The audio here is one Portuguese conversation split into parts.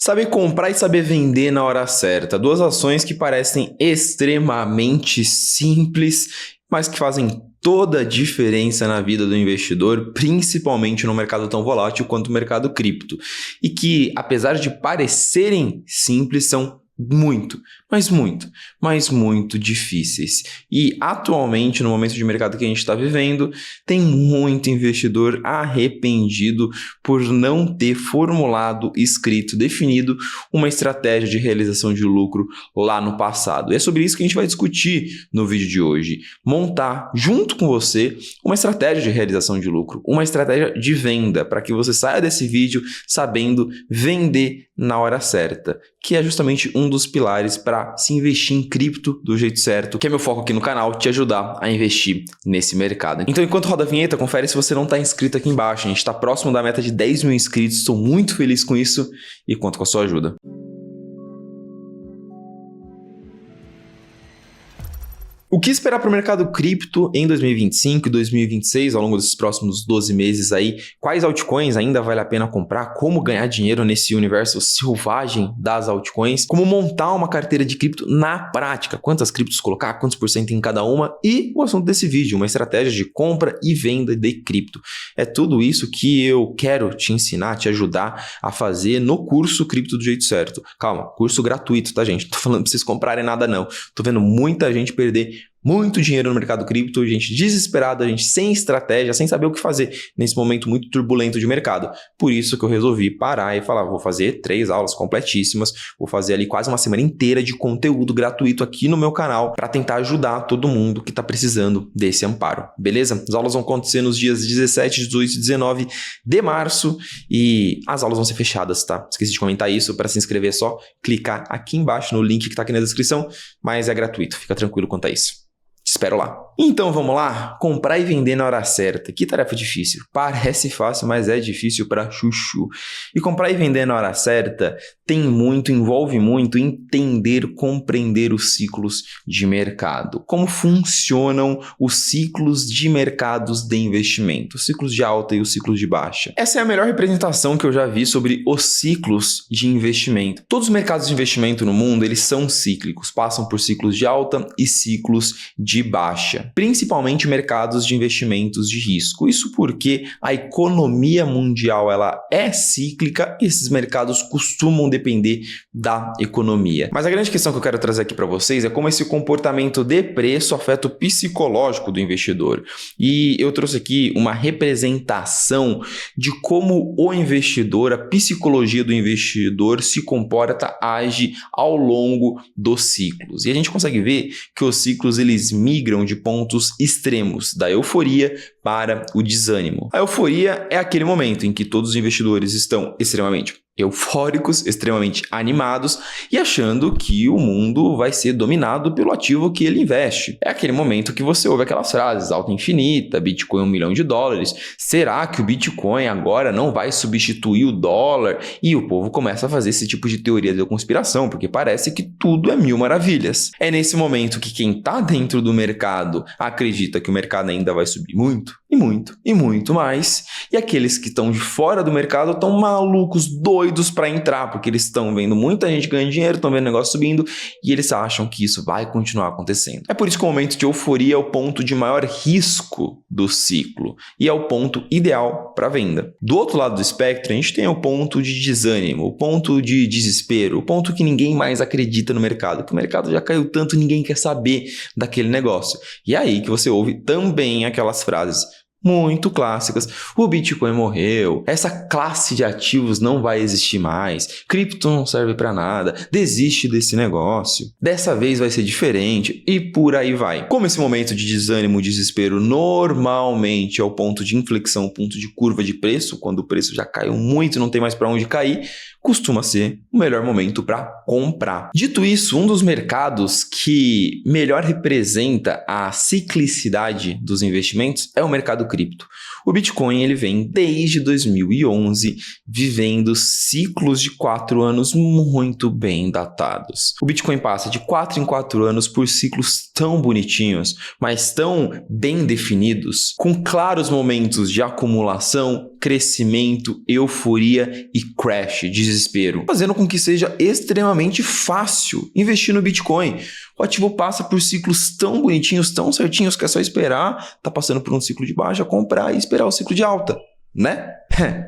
Saber comprar e saber vender na hora certa. Duas ações que parecem extremamente simples, mas que fazem toda a diferença na vida do investidor, principalmente no mercado tão volátil quanto o mercado cripto. E que, apesar de parecerem simples, são muito difíceis. E atualmente, no momento de mercado que a gente está vivendo, tem muito investidor arrependido por não ter formulado, escrito, definido uma estratégia de realização de lucro lá no passado. E é sobre isso que a gente vai discutir no vídeo de hoje. Montar, junto com você, uma estratégia de realização de lucro, uma estratégia de venda, para que você saia desse vídeo sabendo vender na hora certa, que é justamente um dos pilares para se investir em cripto do jeito certo, que é meu foco aqui no canal, te ajudar a investir nesse mercado. Então, enquanto roda a vinheta, confere se você não está inscrito aqui embaixo. A gente está próximo da meta de 10 mil inscritos, estou muito feliz com isso e conto com a sua ajuda. O que esperar para o mercado cripto em 2025 e 2026, ao longo desses próximos 12 meses aí? Quais altcoins ainda vale a pena comprar? Como ganhar dinheiro nesse universo selvagem das altcoins? Como montar uma carteira de cripto na prática? Quantas criptos colocar? Quantos por cento em cada uma? E o assunto desse vídeo, uma estratégia de compra e venda de cripto. É tudo isso que eu quero te ensinar, te ajudar a fazer no curso Cripto do Jeito Certo. Calma, curso gratuito, tá, gente? Não tô falando para vocês comprarem nada, não. Tô vendo muita gente perder muito dinheiro no mercado cripto, gente desesperada, gente sem estratégia, sem saber o que fazer nesse momento muito turbulento de mercado. Por isso que eu resolvi parar e falar, vou fazer 3 aulas completíssimas, vou fazer ali quase uma semana inteira de conteúdo gratuito aqui no meu canal para tentar ajudar todo mundo que está precisando desse amparo, beleza? As aulas vão acontecer nos dias 17, 18 e 19 de março e as aulas vão ser fechadas, tá? Esqueci de comentar isso, para se inscrever é só clicar aqui embaixo no link que está aqui na descrição, mas é gratuito, fica tranquilo quanto a isso. Te espero lá. Então vamos lá? Comprar e vender na hora certa. Que tarefa difícil. Parece fácil, mas é difícil para chuchu. E comprar e vender na hora certa envolve muito entender, compreender os ciclos de mercado. Como funcionam os ciclos de mercados de investimento. Os ciclos de alta e os ciclos de baixa. Essa é a melhor representação que eu já vi sobre os ciclos de investimento. Todos os mercados de investimento no mundo, eles são cíclicos. Passam por ciclos de alta e ciclos de baixa, principalmente mercados de investimentos de risco. Isso porque a economia mundial ela é cíclica e esses mercados costumam depender da economia. Mas a grande questão que eu quero trazer aqui para vocês é como esse comportamento de preço afeta o psicológico do investidor. E eu trouxe aqui uma representação de como o investidor, a psicologia do investidor se comporta, age ao longo dos ciclos. E a gente consegue ver que os ciclos eles migram de pontos extremos, da euforia para o desânimo. A euforia é aquele momento em que todos os investidores estão extremamente eufóricos, extremamente animados e achando que o mundo vai ser dominado pelo ativo que ele investe. É aquele momento que você ouve aquelas frases, alta infinita, Bitcoin $1 milhão, será que o Bitcoin agora não vai substituir o dólar? E o povo começa a fazer esse tipo de teoria da conspiração, porque parece que tudo é mil maravilhas. É nesse momento que quem está dentro do mercado acredita que o mercado ainda vai subir muito, e muito mais, e aqueles que estão de fora do mercado estão malucos, doidos para entrar, porque eles estão vendo muita gente ganhando dinheiro, estão vendo o negócio subindo e eles acham que isso vai continuar acontecendo. É por isso que o momento de euforia é o ponto de maior risco do ciclo e é o ponto ideal para venda. Do outro lado do espectro, a gente tem o ponto de desânimo, o ponto de desespero, o ponto que ninguém mais acredita no mercado, que o mercado já caiu tanto, ninguém quer saber daquele negócio. E é aí que você ouve também aquelas frases muito clássicas, o Bitcoin morreu, essa classe de ativos não vai existir mais, cripto não serve para nada, desiste desse negócio, dessa vez vai ser diferente e por aí vai. Como esse momento de desânimo, desespero normalmente é o ponto de inflexão, o ponto de curva de preço, quando o preço já caiu muito e não tem mais para onde cair, costuma ser o melhor momento para comprar. Dito isso, um dos mercados que melhor representa a ciclicidade dos investimentos é o mercado mercado cripto. O Bitcoin ele vem desde 2011 vivendo ciclos de 4 anos muito bem datados. O Bitcoin passa de 4 em 4 anos por ciclos tão bonitinhos, mas tão bem definidos, com claros momentos de acumulação, crescimento, euforia e crash, desespero, fazendo com que seja extremamente fácil investir no Bitcoin. O ativo passa por ciclos tão bonitinhos, tão certinhos, que é só esperar, tá passando por um ciclo de baixa, comprar e esperar o ciclo de alta, né?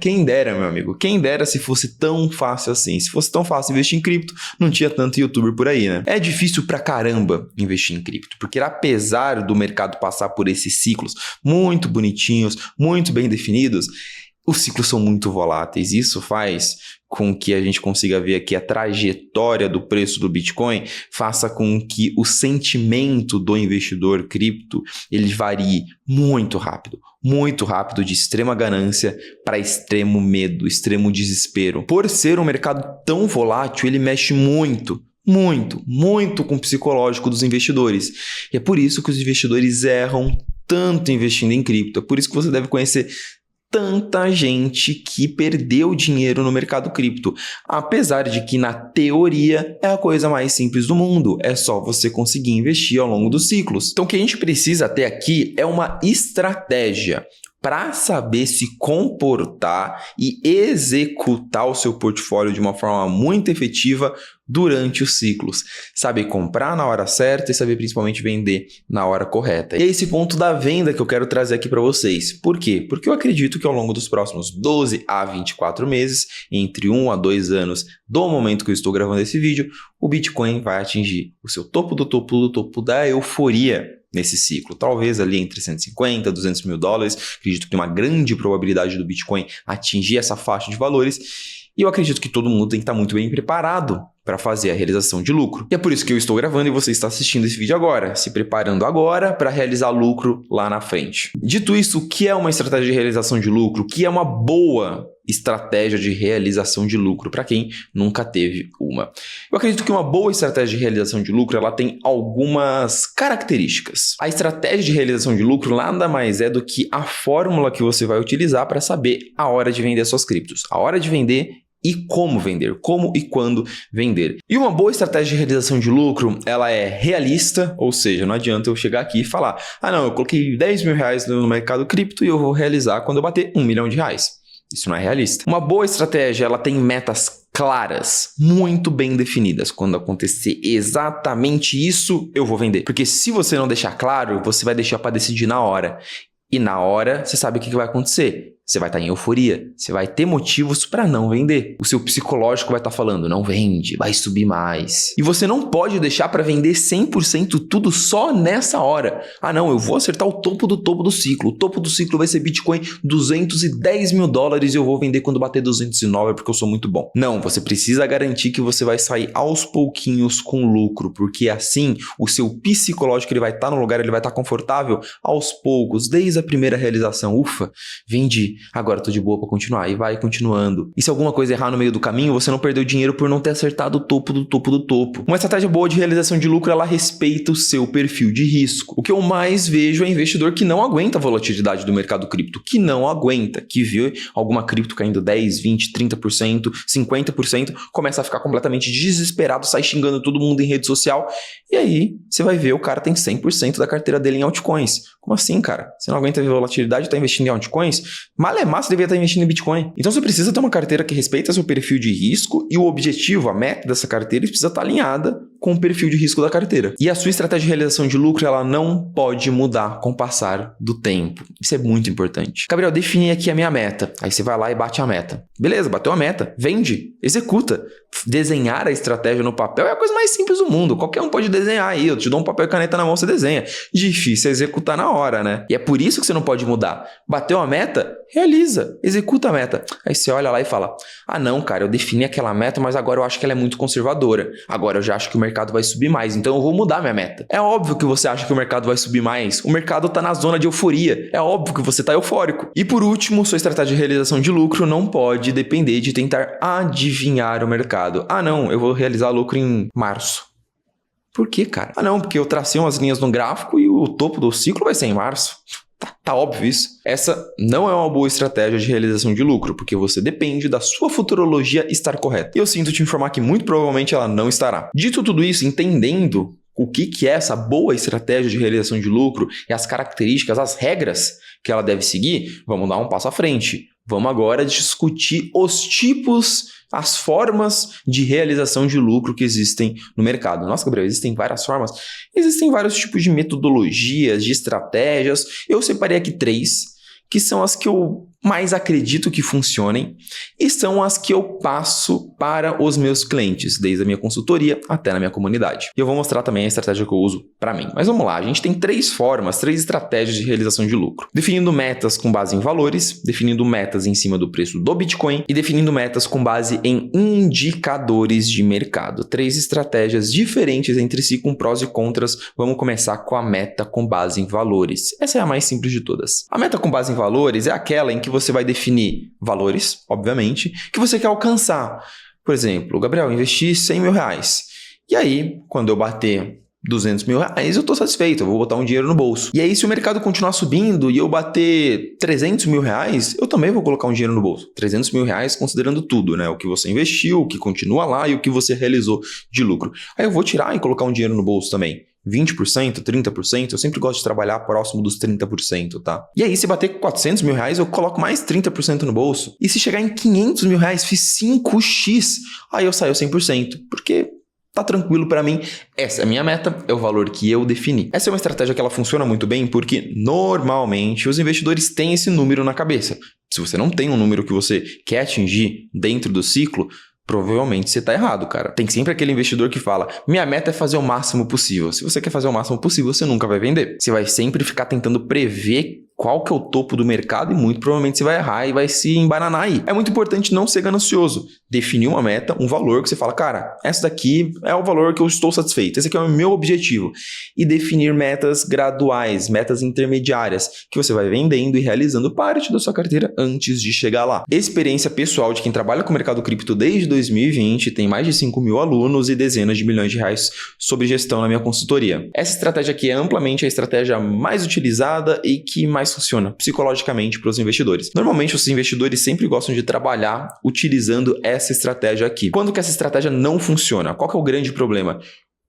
Quem dera, meu amigo, quem dera se fosse tão fácil assim. Se fosse tão fácil investir em cripto, não tinha tanto youtuber por aí, né? É difícil pra caramba investir em cripto, porque apesar do mercado passar por esses ciclos muito bonitinhos, muito bem definidos, os ciclos são muito voláteis. Isso faz com que a gente consiga ver aqui a trajetória do preço do Bitcoin, faça com que o sentimento do investidor cripto ele varie muito rápido, de extrema ganância para extremo medo, extremo desespero. Por ser um mercado tão volátil, ele mexe muito com o psicológico dos investidores. E é por isso que os investidores erram tanto investindo em cripto. É por isso que você deve conhecer tanta gente que perdeu dinheiro no mercado cripto, apesar de que na teoria é a coisa mais simples do mundo, é só você conseguir investir ao longo dos ciclos. Então o que a gente precisa ter aqui é uma estratégia para saber se comportar e executar o seu portfólio de uma forma muito efetiva durante os ciclos. Saber comprar na hora certa e saber principalmente vender na hora correta. E é esse ponto da venda que eu quero trazer aqui para vocês. Por quê? Porque eu acredito que ao longo dos próximos 12 a 24 meses, entre 1 a 2 anos do momento que eu estou gravando esse vídeo, o Bitcoin vai atingir o seu topo do topo da euforia nesse ciclo. Talvez ali entre 150 e 200 mil dólares. Acredito que tem uma grande probabilidade do Bitcoin atingir essa faixa de valores. E eu acredito que todo mundo tem que estar muito bem preparado para fazer a realização de lucro. E é por isso que eu estou gravando e você está assistindo esse vídeo agora, se preparando agora para realizar lucro lá na frente. Dito isso, o que é uma estratégia de realização de lucro? O que é uma boa estratégia de realização de lucro para quem nunca teve uma? Eu acredito que uma boa estratégia de realização de lucro ela tem algumas características. A estratégia de realização de lucro nada mais é do que a fórmula que você vai utilizar para saber a hora de vender suas criptos, a hora de vender e como vender, como e quando vender. E uma boa estratégia de realização de lucro, ela é realista, ou seja, não adianta eu chegar aqui e falar, não, eu coloquei 10 mil reais no mercado cripto e eu vou realizar quando eu bater 1 milhão de reais. Isso não é realista. Uma boa estratégia, ela tem metas claras, muito bem definidas. Quando acontecer exatamente isso, eu vou vender. Porque se você não deixar claro, você vai deixar para decidir na hora. E na hora, você sabe o que vai acontecer. Você vai estar em euforia, você vai ter motivos para não vender. O seu psicológico vai estar falando, não vende, vai subir mais. E você não pode deixar para vender 100% tudo só nessa hora. Não, eu vou acertar o topo do ciclo. O topo do ciclo vai ser Bitcoin 210 mil dólares e eu vou vender quando bater 209 porque eu sou muito bom. Não, você precisa garantir que você vai sair aos pouquinhos com lucro, porque assim o seu psicológico ele vai estar no lugar, ele vai estar confortável aos poucos, desde a primeira realização. Ufa, vendi. Agora tô de boa para continuar e vai continuando. E se alguma coisa errar no meio do caminho, você não perdeu dinheiro por não ter acertado o topo do topo. Uma estratégia boa de realização de lucro, ela respeita o seu perfil de risco. O que eu mais vejo é investidor que não aguenta a volatilidade do mercado cripto, que não aguenta, que viu alguma cripto caindo 10, 20, 30%, 50%, começa a ficar completamente desesperado, sai xingando todo mundo em rede social, e aí você vai ver o cara tem 100% da carteira dele em altcoins. Como assim, cara? Você não aguenta ver volatilidade e tá investindo em altcoins? Malemar, você deveria estar investindo em Bitcoin. Então você precisa ter uma carteira que respeita seu perfil de risco e o objetivo, a meta dessa carteira precisa estar alinhada com o perfil de risco da carteira. E a sua estratégia de realização de lucro, ela não pode mudar com o passar do tempo. Isso é muito importante. Gabriel, defini aqui a minha meta. Aí você vai lá e bate a meta. Beleza, bateu a meta. Vende, executa. Desenhar a estratégia no papel é a coisa mais simples do mundo. Qualquer um pode desenhar aí. Eu te dou um papel e caneta na mão, você desenha. Difícil é executar na hora, né? E é por isso que você não pode mudar. Bateu a meta? Realiza, executa a meta. Aí você olha lá e fala, não, cara, eu defini aquela meta, mas agora eu acho que ela é muito conservadora. Agora eu já acho que o mercado vai subir mais, então eu vou mudar minha meta. É óbvio que você acha que o mercado vai subir mais. O mercado está na zona de euforia. É óbvio que você está eufórico. E por último, sua estratégia de realização de lucro não pode depender de tentar adivinhar o mercado. Não, eu vou realizar lucro em março. Por quê, cara? Não, porque eu tracei umas linhas no gráfico e o topo do ciclo vai ser em março. Tá óbvio isso? Essa não é uma boa estratégia de realização de lucro, porque você depende da sua futurologia estar correta. E eu sinto te informar que muito provavelmente ela não estará. Dito tudo isso, entendendo o que é essa boa estratégia de realização de lucro e as características, as regras que ela deve seguir, vamos dar um passo à frente. Vamos agora discutir os tipos, as formas de realização de lucro que existem no mercado. Nossa, Gabriel, existem várias formas? Existem vários tipos de metodologias, de estratégias. Eu separei aqui 3, que são as que eu mais acredito que funcionem e são as que eu passo para os meus clientes, desde a minha consultoria até na minha comunidade. E eu vou mostrar também a estratégia que eu uso para mim. Mas vamos lá, a gente tem 3 formas, 3 estratégias de realização de lucro. Definindo metas com base em valores, definindo metas em cima do preço do Bitcoin e definindo metas com base em indicadores de mercado. 3 estratégias diferentes entre si com prós e contras. Vamos começar com a meta com base em valores. Essa é a mais simples de todas. A meta com base em valores é aquela em que você vai definir valores, obviamente, que você quer alcançar. Por exemplo, Gabriel, investi 100 mil reais. E aí, quando eu bater 200 mil reais, eu estou satisfeito, eu vou botar um dinheiro no bolso. E aí, se o mercado continuar subindo e eu bater 300 mil reais, eu também vou colocar um dinheiro no bolso. 300 mil reais considerando tudo, né? O que você investiu, o que continua lá e o que você realizou de lucro. Aí eu vou tirar e colocar um dinheiro no bolso também. 20%, 30%, eu sempre gosto de trabalhar próximo dos 30%, tá? E aí, se bater 400 mil reais, eu coloco mais 30% no bolso. E se chegar em 500 mil reais, fiz 5x, aí eu saio 100%, porque tá tranquilo para mim. Essa é a minha meta, é o valor que eu defini. Essa é uma estratégia que ela funciona muito bem porque, normalmente, os investidores têm esse número na cabeça. Se você não tem um número que você quer atingir dentro do ciclo, provavelmente você está errado, cara. Tem sempre aquele investidor que fala, minha meta é fazer o máximo possível. Se você quer fazer o máximo possível, você nunca vai vender. Você vai sempre ficar tentando prever qual que é o topo do mercado e muito provavelmente você vai errar e vai se embananar aí. É muito importante não ser ganancioso. Definir uma meta, um valor que você fala, cara, essa daqui é o valor que eu estou satisfeito. Esse aqui é o meu objetivo. E definir metas graduais, metas intermediárias, que você vai vendendo e realizando parte da sua carteira antes de chegar lá. Experiência pessoal de quem trabalha com o mercado cripto desde 2020, tem mais de 5 mil alunos e dezenas de milhões de reais sobre gestão na minha consultoria. Essa estratégia aqui é amplamente a estratégia mais utilizada e que mais funciona psicologicamente para os investidores. Normalmente, os investidores sempre gostam de trabalhar utilizando essa estratégia aqui. Quando que essa estratégia não funciona? Qual que é o grande problema?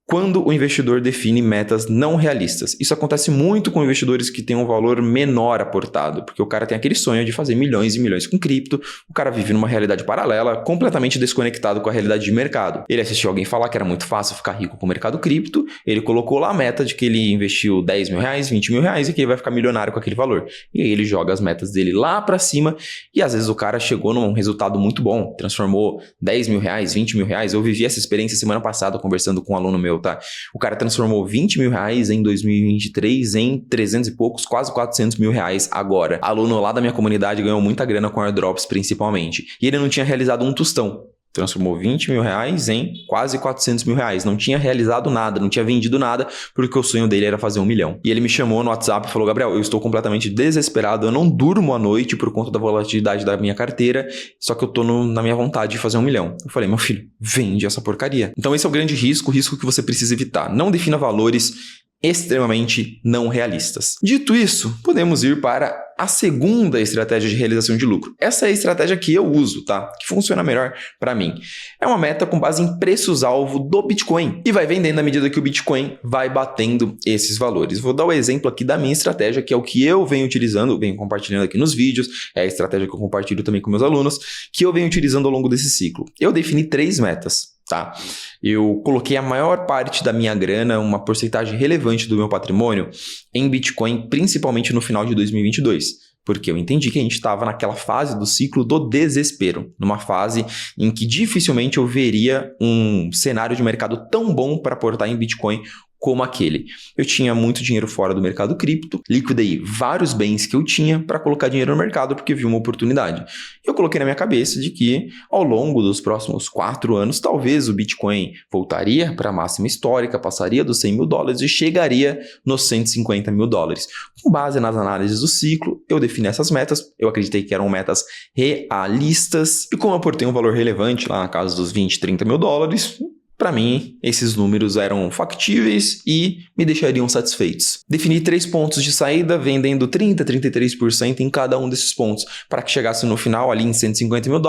Quando o investidor define metas não realistas. Isso acontece muito com investidores que têm um valor menor aportado, porque o cara tem aquele sonho de fazer milhões e milhões com cripto, o cara vive numa realidade paralela, completamente desconectado com a realidade de mercado. Ele assistiu alguém falar que era muito fácil ficar rico com o mercado cripto, ele colocou lá a meta de que ele investiu 10 mil reais, 20 mil reais e que ele vai ficar milionário com aquele valor. E aí ele joga as metas dele lá para cima e às vezes o cara chegou num resultado muito bom, transformou 10 mil reais, 20 mil reais. Eu vivi essa experiência semana passada conversando com um aluno meu, tá? O cara transformou 20 mil reais em 2023 em 300 e poucos, quase 400 mil reais agora. Aluno lá da minha comunidade ganhou muita grana com airdrops principalmente. E ele não tinha realizado um tostão. Transformou 20 mil reais em quase 400 mil reais. Não tinha realizado nada, não tinha vendido nada, porque o sonho dele era fazer 1 milhão. E ele me chamou no WhatsApp e falou, Gabriel, eu estou completamente desesperado, eu não durmo à noite por conta da volatilidade da minha carteira, só que eu tô na minha vontade de fazer 1 milhão. Eu falei, meu filho, vende essa porcaria. Então esse é o grande risco, o risco que você precisa evitar. Não defina valores extremamente não realistas. Dito isso, podemos ir para a segunda estratégia de realização de lucro. Essa é a estratégia que eu uso, tá? Que funciona melhor para mim. É uma meta com base em preços-alvo do Bitcoin e vai vendendo à medida que o Bitcoin vai batendo esses valores. Vou dar o exemplo aqui da minha estratégia, que é o que eu venho utilizando, venho compartilhando aqui nos vídeos, é a estratégia que eu compartilho também com meus alunos, que eu venho utilizando ao longo desse ciclo. Eu defini 3 metas. Tá? Eu coloquei a maior parte da minha grana, uma porcentagem relevante do meu patrimônio, em Bitcoin, principalmente no final de 2022. Porque eu entendi que a gente estava naquela fase do ciclo do desespero, numa fase em que dificilmente eu veria um cenário de mercado tão bom para aportar em Bitcoin como aquele. Eu tinha muito dinheiro fora do mercado cripto, liquidei vários bens que eu tinha para colocar dinheiro no mercado porque vi uma oportunidade. Eu coloquei na minha cabeça de que ao longo dos próximos 4 anos, talvez o Bitcoin voltaria para a máxima histórica, passaria dos 100 mil dólares e chegaria nos 150 mil dólares. Com base nas análises do ciclo, eu defini essas metas, eu acreditei que eram metas realistas e como eu aportei um valor relevante lá na casa dos 20, 30 mil dólares, Para mim, esses números eram factíveis e me deixariam satisfeitos. Defini 3 pontos de saída, vendendo 30%, 33% em cada um desses pontos, para que chegasse no final, ali em $150 mil,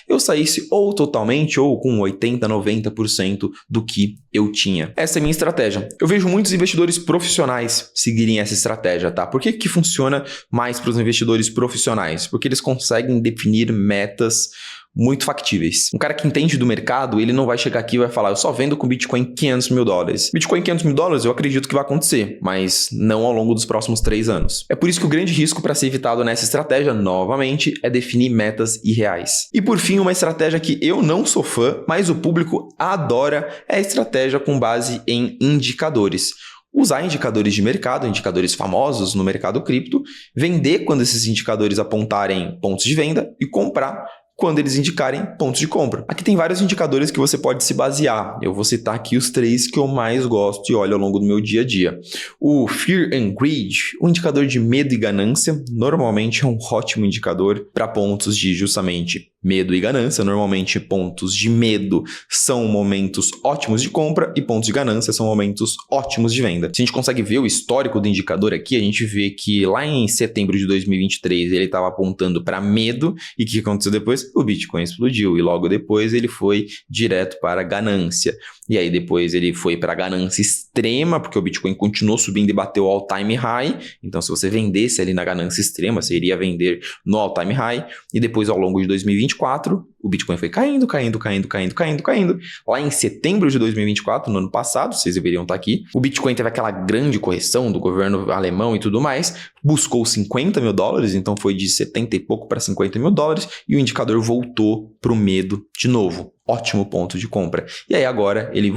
eu saísse ou totalmente ou com 80%, 90% do que eu tinha. Essa é a minha estratégia. Eu vejo muitos investidores profissionais seguirem essa estratégia, tá? Por que funciona mais para os investidores profissionais? Porque eles conseguem definir metas muito factíveis. Um cara que entende do mercado, ele não vai chegar aqui e vai falar, eu só vendo com Bitcoin $500 mil. Bitcoin $500 mil, eu acredito que vai acontecer, mas não ao longo dos próximos 3 anos. É por isso que o grande risco para ser evitado nessa estratégia, novamente, é definir metas irreais. E por fim, uma estratégia que eu não sou fã, mas o público adora, é a estratégia com base em indicadores. Usar indicadores de mercado, indicadores famosos no mercado cripto, vender quando esses indicadores apontarem pontos de venda e comprar quando eles indicarem pontos de compra. Aqui tem vários indicadores que você pode se basear. Eu vou citar aqui os 3 que eu mais gosto e olho ao longo do meu dia a dia. O Fear and Greed, o indicador de medo e ganância, normalmente é um ótimo indicador para pontos de justamente medo e ganância. Normalmente pontos de medo são momentos ótimos de compra e pontos de ganância são momentos ótimos de venda. Se a gente consegue ver o histórico do indicador aqui, a gente vê que lá em setembro de 2023 ele estava apontando para medo e o que aconteceu depois? O Bitcoin explodiu e logo depois ele foi direto para ganância. E aí depois ele foi para ganância extrema, porque o Bitcoin continuou subindo e bateu o all-time high. Então se você vendesse ali na ganância extrema, você iria vender no all-time high. E depois ao longo de 2024, o Bitcoin foi caindo. Lá em setembro de 2024, no ano passado, vocês deveriam estar aqui, o Bitcoin teve aquela grande correção do governo alemão e tudo mais, buscou $50 mil, então foi de 70 e pouco para $50 mil, e o indicador voltou para o medo de novo. Ótimo ponto de compra. E aí agora ele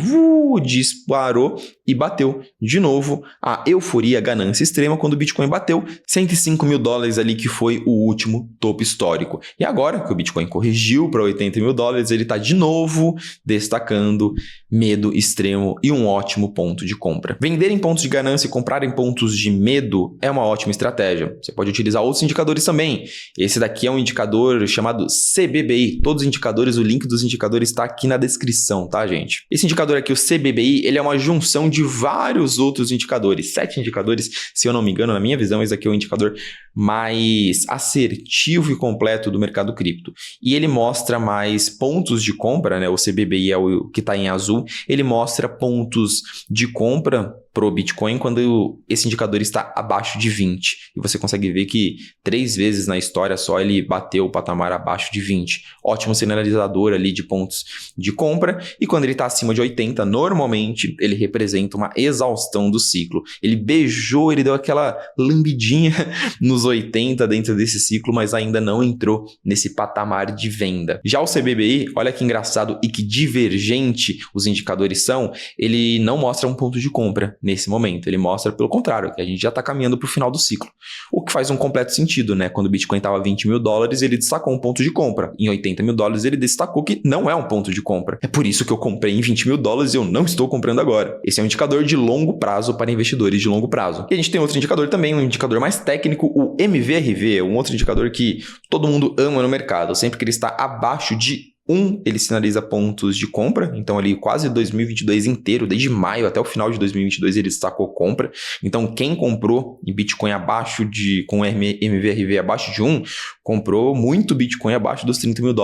disparou e bateu de novo a euforia, a ganância extrema, quando o Bitcoin bateu $105 mil ali, que foi o último topo histórico. E agora que o Bitcoin corrigiu para $80 mil, ele está de novo destacando medo extremo e um ótimo ponto de compra. Vender em pontos de ganância e comprar em pontos de medo é uma ótima estratégia. Você pode utilizar outros indicadores também. Esse daqui é um indicador chamado CBBI. Todos os indicadores, o link dos indicadores está aqui na descrição, tá, gente? Esse indicador aqui, o CBBI, ele é uma junção de vários outros indicadores. 7 indicadores, se eu não me engano, na minha visão, esse aqui é o indicador mais assertivo e completo do mercado cripto. E ele mostra mais pontos de compra, né? O CBBI é o que está em azul. Ele mostra pontos de compra pro Bitcoin quando esse indicador está abaixo de 20. E você consegue ver que 3 vezes na história só ele bateu o patamar abaixo de 20. Ótimo sinalizador ali de pontos de compra. E quando ele está acima de 80, normalmente ele representa uma exaustão do ciclo. Ele beijou, ele deu aquela lambidinha nos 80 dentro desse ciclo, mas ainda não entrou nesse patamar de venda. Já o CBBI, olha que engraçado e que divergente os indicadores são, ele não mostra um ponto de compra nesse momento. Ele mostra, pelo contrário, que a gente já está caminhando para o final do ciclo. O que faz um completo sentido, né? Quando o Bitcoin estava $20 mil, ele destacou um ponto de compra. Em $80 mil, ele destacou que não é um ponto de compra. É por isso que eu comprei em $20 mil e eu não estou comprando agora. Esse é um indicador de longo prazo para investidores de longo prazo. E a gente tem outro indicador também, um indicador mais técnico, o MVRV, um outro indicador que todo mundo ama no mercado. Sempre que ele está abaixo de 1, ele sinaliza pontos de compra, então ali quase 2022 inteiro, desde maio até o final de 2022 ele destacou compra. Então quem comprou em Bitcoin abaixo de, com MVRV abaixo de 1, comprou muito Bitcoin abaixo dos $30 mil.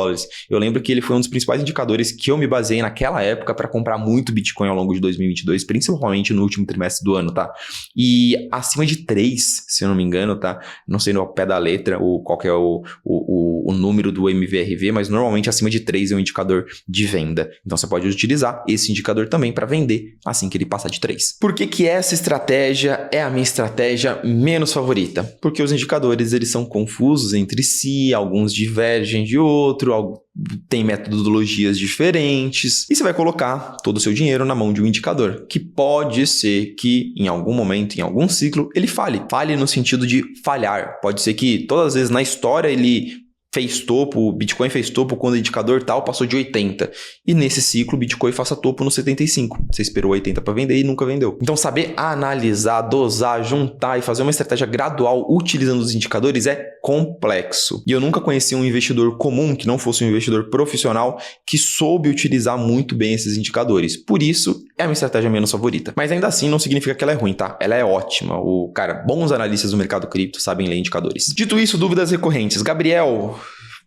Eu lembro que ele foi um dos principais indicadores que eu me baseei naquela época para comprar muito Bitcoin ao longo de 2022, principalmente no último trimestre do ano, tá? E acima de 3, se eu não me engano, tá? Não sei no pé da letra qual que é o número do MVRV, mas normalmente acima de 3 é um indicador de venda. Então você pode utilizar esse indicador também para vender assim que ele passar de 3. Por que essa estratégia é a minha estratégia menos favorita? Porque os indicadores eles são confusos entre si, alguns divergem de outro, tem metodologias diferentes, e você vai colocar todo o seu dinheiro na mão de um indicador, que pode ser que em algum momento, em algum ciclo, ele falhe. Falhe no sentido de falhar. Pode ser que todas as vezes na história ele fez topo, Bitcoin fez topo quando o indicador tal passou de 80. E nesse ciclo, o Bitcoin faça topo no 75. Você esperou 80 para vender e nunca vendeu. Então, saber analisar, dosar, juntar e fazer uma estratégia gradual utilizando os indicadores é complexo. E eu nunca conheci um investidor comum, que não fosse um investidor profissional, que soube utilizar muito bem esses indicadores. Por isso, é a minha estratégia menos favorita. Mas ainda assim, não significa que ela é ruim, tá? Ela é ótima. Bons analistas do mercado cripto sabem ler indicadores. Dito isso, dúvidas recorrentes. Gabriel,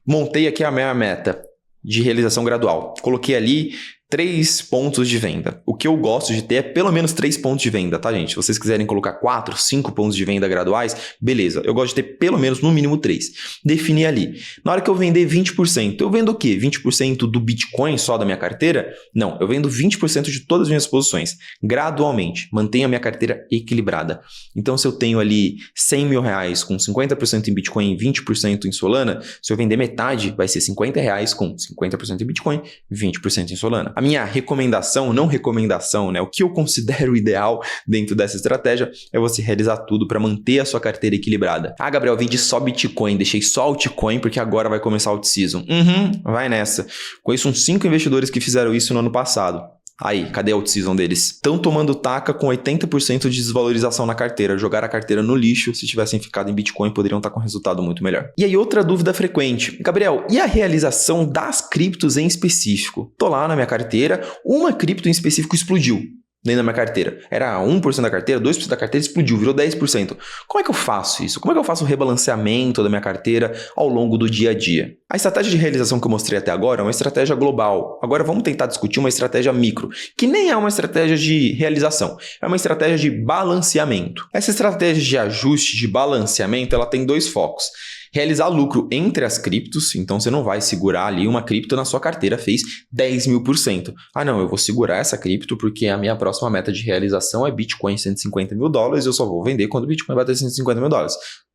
montei aqui a minha meta de realização gradual. Coloquei ali 3 pontos de venda. O que eu gosto de ter é pelo menos 3 pontos de venda, tá, gente? Se vocês quiserem colocar 4, 5 pontos de venda graduais, beleza. Eu gosto de ter pelo menos, no mínimo, 3. Definir ali. Na hora que eu vender 20%, eu vendo o quê? 20% do Bitcoin só da minha carteira? Não, eu vendo 20% de todas as minhas posições, gradualmente. Mantenho a minha carteira equilibrada. Então, se eu tenho ali 100 mil reais com 50% em Bitcoin e 20% em Solana, se eu vender metade, vai ser 50 reais com 50% em Bitcoin e 20% em Solana. A minha recomendação, não recomendação, né? O que eu considero ideal dentro dessa estratégia é você realizar tudo para manter a sua carteira equilibrada. Ah, Gabriel, vendi só Bitcoin, deixei só altcoin porque agora vai começar a out-season. Vai nessa. Conheço uns 5 investidores que fizeram isso no ano passado. Aí, cadê a out-season deles? Estão tomando taca com 80% de desvalorização na carteira. Jogaram a carteira no lixo. Se tivessem ficado em Bitcoin, poderiam estar com um resultado muito melhor. E aí, outra dúvida frequente. Gabriel, e a realização das criptos em específico? Tô lá na minha carteira, uma cripto em específico explodiu dentro da minha carteira. Era 1% da carteira, 2% da carteira, explodiu, virou 10%. Como é que eu faço isso? Como é que eu faço o rebalanceamento da minha carteira ao longo do dia a dia? A estratégia de realização que eu mostrei até agora é uma estratégia global. Agora vamos tentar discutir uma estratégia micro, que nem é uma estratégia de realização, é uma estratégia de balanceamento. Essa estratégia de ajuste, de balanceamento, ela tem 2 focos. Realizar lucro entre as criptos, então você não vai segurar ali uma cripto na sua carteira, fez 10.000%. Ah não, eu vou segurar essa cripto porque a minha próxima meta de realização é Bitcoin $150 mil e eu só vou vender quando o Bitcoin bater $150 mil.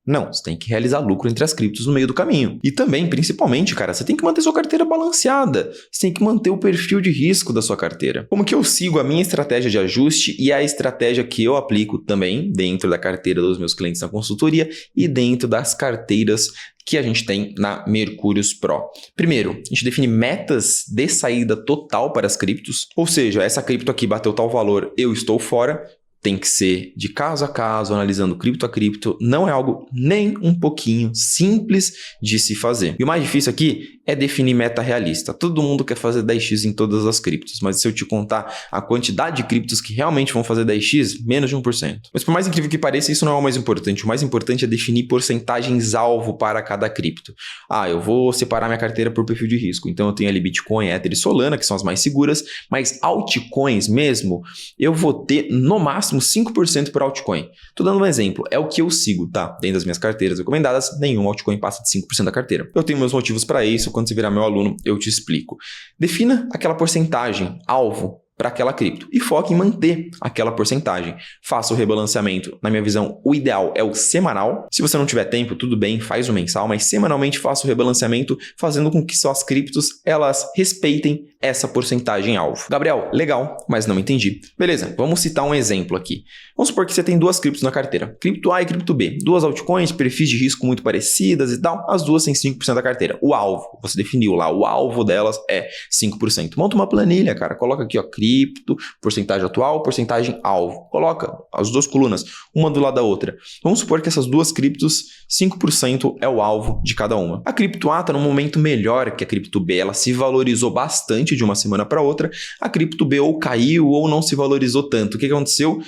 Não, você tem que realizar lucro entre as criptos no meio do caminho. E também, principalmente, cara, você tem que manter sua carteira balanceada. Você tem que manter o perfil de risco da sua carteira. Como que eu sigo a minha estratégia de ajuste e a estratégia que eu aplico também dentro da carteira dos meus clientes na consultoria e dentro das carteiras que a gente tem na Mercúrios Pro. Primeiro, a gente define metas de saída total para as criptos, ou seja, essa cripto aqui bateu tal valor, eu estou fora. Tem que ser de caso a caso, analisando cripto a cripto. Não é algo nem um pouquinho simples de se fazer. E o mais difícil aqui é definir meta realista. Todo mundo quer fazer 10x em todas as criptos, mas se eu te contar a quantidade de criptos que realmente vão fazer 10x, menos de 1%. Mas por mais incrível que pareça, isso não é o mais importante. O mais importante é definir porcentagens alvo para cada cripto. Ah, eu vou separar minha carteira por perfil de risco. Então eu tenho ali Bitcoin, Ether e Solana, que são as mais seguras, mas altcoins mesmo, eu vou ter no máximo 5% por altcoin. Tô dando um exemplo, é o que eu sigo, tá? Dentro das minhas carteiras recomendadas, nenhum altcoin passa de 5% da carteira. Eu tenho meus motivos para isso, quando você virar meu aluno, eu te explico. Defina aquela porcentagem, alvo, para aquela cripto e foque em manter aquela porcentagem. Faça o rebalanceamento. Na minha visão, o ideal é o semanal. Se você não tiver tempo, tudo bem, faz o mensal, mas semanalmente faça o rebalanceamento, fazendo com que suas criptos elas respeitem essa porcentagem alvo. Gabriel, legal, mas não entendi. Beleza, vamos citar um exemplo aqui. Vamos supor que você tem 2 criptos na carteira, cripto A e cripto B. 2 altcoins, perfis de risco muito parecidas e tal, as duas têm 5% da carteira. O alvo, você definiu lá, o alvo delas é 5%. Monta uma planilha, cara, coloca aqui, ó, cripto, porcentagem atual, porcentagem alvo. Coloca as 2 colunas, uma do lado da outra. Vamos supor que essas 2 criptos, 5% é o alvo de cada uma. A cripto A está num momento melhor que a cripto B, ela se valorizou bastante de uma semana para outra. A cripto B ou caiu ou não se valorizou tanto. O que aconteceu?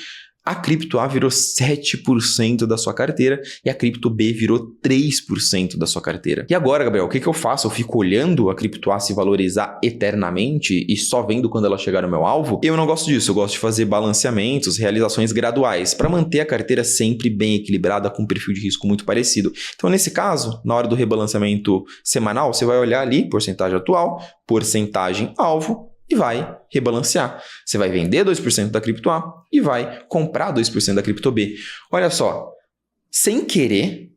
A cripto A virou 7% da sua carteira e a cripto B virou 3% da sua carteira. E agora, Gabriel, o que eu faço? Eu fico olhando a cripto A se valorizar eternamente e só vendo quando ela chegar no meu alvo? Eu não gosto disso, eu gosto de fazer balanceamentos, realizações graduais, para manter a carteira sempre bem equilibrada com um perfil de risco muito parecido. Então, nesse caso, na hora do rebalanceamento semanal, você vai olhar ali, porcentagem atual, porcentagem alvo, e vai rebalancear. Você vai vender 2% da cripto A e vai comprar 2% da cripto B. Olha só, sem querer,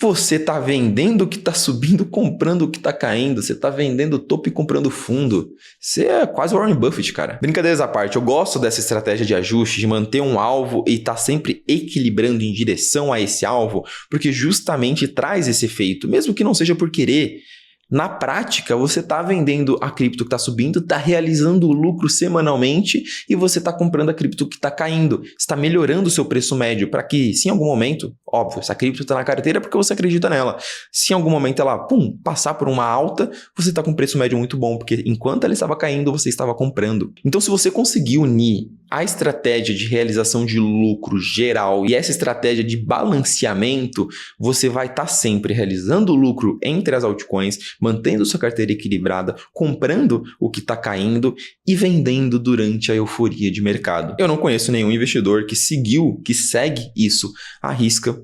Você está vendendo o que está subindo, comprando o que está caindo. Você está vendendo topo e comprando fundo. Você é quase Warren Buffett, cara. Brincadeiras à parte, eu gosto dessa estratégia de ajuste, de manter um alvo e estar sempre equilibrando em direção a esse alvo, porque justamente traz esse efeito, mesmo que não seja por querer. Na prática, você está vendendo a cripto que está subindo, está realizando o lucro semanalmente e você está comprando a cripto que está caindo. Está melhorando o seu preço médio para que, se em algum momento, óbvio, essa cripto está na carteira porque você acredita nela. Se em algum momento ela, passar por uma alta, você está com um preço médio muito bom, porque enquanto ela estava caindo, você estava comprando. Então, se você conseguir unir a estratégia de realização de lucro geral e essa estratégia de balanceamento, você vai estar sempre realizando lucro entre as altcoins, mantendo sua carteira equilibrada, comprando o que está caindo e vendendo durante a euforia de mercado. Eu não conheço nenhum investidor que segue isso à risca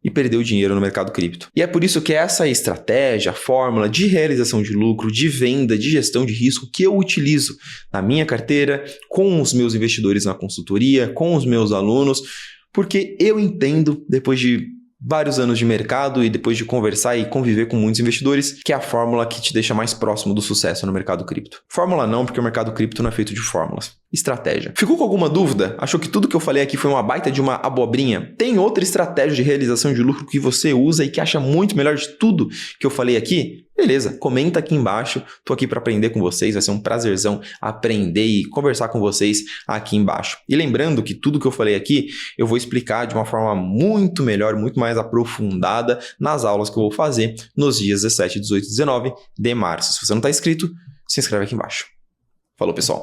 e perdeu dinheiro no mercado cripto. E é por isso que essa estratégia, a fórmula de realização de lucro, de venda, de gestão de risco que eu utilizo na minha carteira, com os meus investidores na consultoria, com os meus alunos, porque eu entendo, depois de vários anos de mercado e depois de conversar e conviver com muitos investidores, que é a fórmula que te deixa mais próximo do sucesso no mercado cripto. Fórmula não, porque o mercado cripto não é feito de fórmulas. Estratégia. Ficou com alguma dúvida? Achou que tudo que eu falei aqui foi uma baita de uma abobrinha? Tem outra estratégia de realização de lucro que você usa e que acha muito melhor de tudo que eu falei aqui? Beleza, comenta aqui embaixo. Tô aqui para aprender com vocês, vai ser um prazerzão aprender e conversar com vocês aqui embaixo. E lembrando que tudo que eu falei aqui, eu vou explicar de uma forma muito melhor, muito mais aprofundada nas aulas que eu vou fazer nos dias 17, 18 e 19 de março. Se você não está inscrito, se inscreve aqui embaixo. Falou, pessoal!